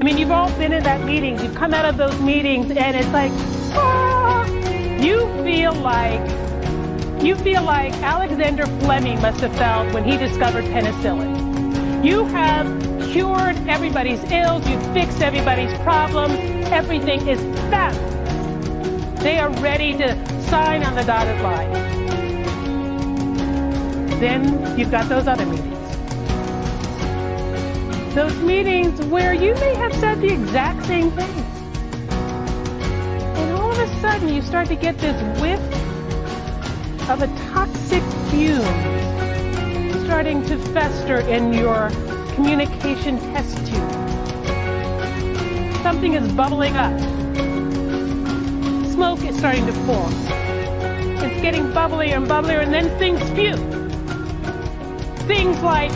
I mean, you've all been in that meeting. You've come out of those meetings and it's like, ah, you feel like Alexander Fleming must have felt when he discovered penicillin. You have cured everybody's ills. You've fixed everybody's problems. Everything is fabulous. They are ready to sign on the dotted line. Then you've got those other meetings. Those meetings where you may have said the exact same thing. And all of a sudden you start to get this whiff of a toxic fume starting to fester in your communication test tube. Something is bubbling up. Smoke is starting to form. It's getting bubblier and bubblier, and then things spew. Things like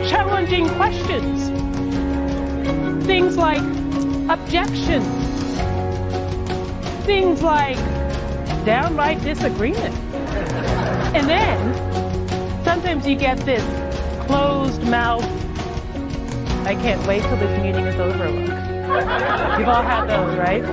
challenging questions. Things like objections. Things like downright disagreement. And then sometimes you get this closed mouth, I can't wait till this meeting is over look. You've all had those, right?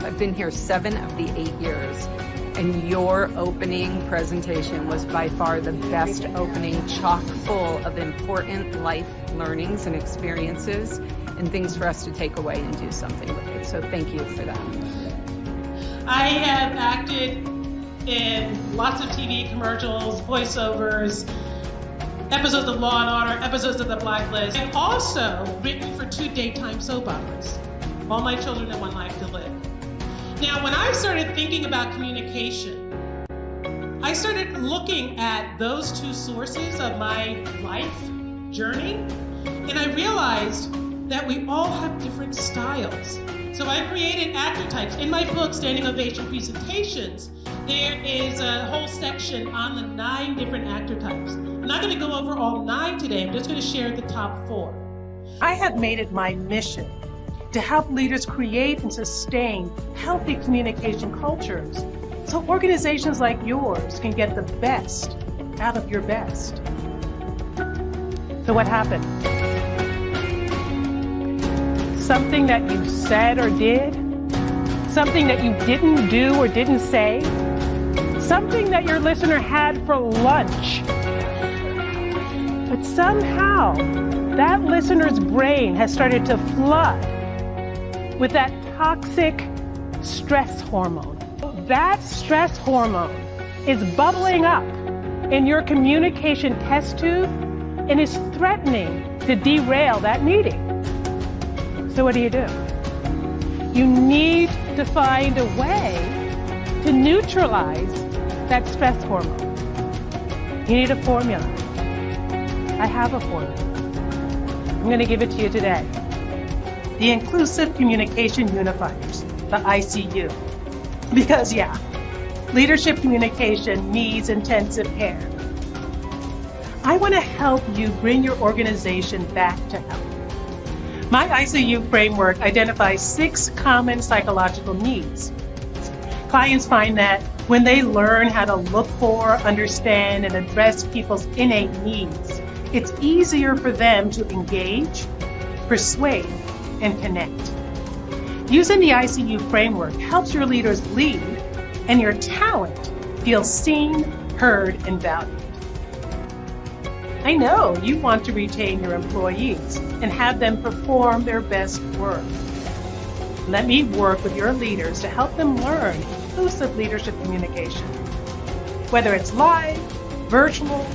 I've been here 7 of the 8 years, and your opening presentation was by far the best opening, chock full of important life learnings and experiences and things for us to take away and do something with it. So thank you for that. I have acted in lots of TV commercials, voiceovers, episodes of Law and Order, episodes of The Blacklist. I've also written for 2 daytime soap operas, All My Children and One Life to Live. Now, when I started thinking about communication, I started looking at those 2 sources of my life journey, and I realized that we all have different styles. So I created actor types. In my book, Standing Ovation Presentations, there is a whole section on the 9 different actor types. I'm not going to go over all 9 today. I'm just going to share the top 4. I have made it my mission to help leaders create and sustain healthy communication cultures so organizations like yours can get the best out of your best. So what happened? Something that you said or did? Something that you didn't do or didn't say? Something that your listener had for lunch? But somehow, that listener's brain has started to flood with that toxic stress hormone. That stress hormone is bubbling up in your communication test tube and is threatening to derail that meeting. So what do? You need to find a way to neutralize that stress hormone. You need a formula. I have a formula. I'm going to give it to you today. The Inclusive Communication Unifiers, the ICU. Because yeah, leadership communication needs intensive care. I want to help you bring your organization back to health. My ICU framework identifies 6 common psychological needs. Clients find that when they learn how to look for, understand, and address people's innate needs, it's easier for them to engage, persuade, and connect. Using the ICU framework helps your leaders lead and your talent feel seen, heard, and valued. I know you want to retain your employees and have them perform their best work. Let me work with your leaders to help them learn inclusive leadership communication. Whether it's live, virtual,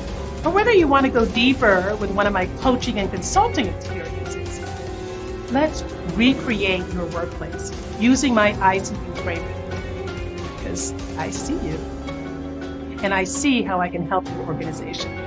or whether you want to go deeper with one of my coaching and consulting experiences, let's recreate your workplace using my ICU framework. Because I see you, and I see how I can help your organization.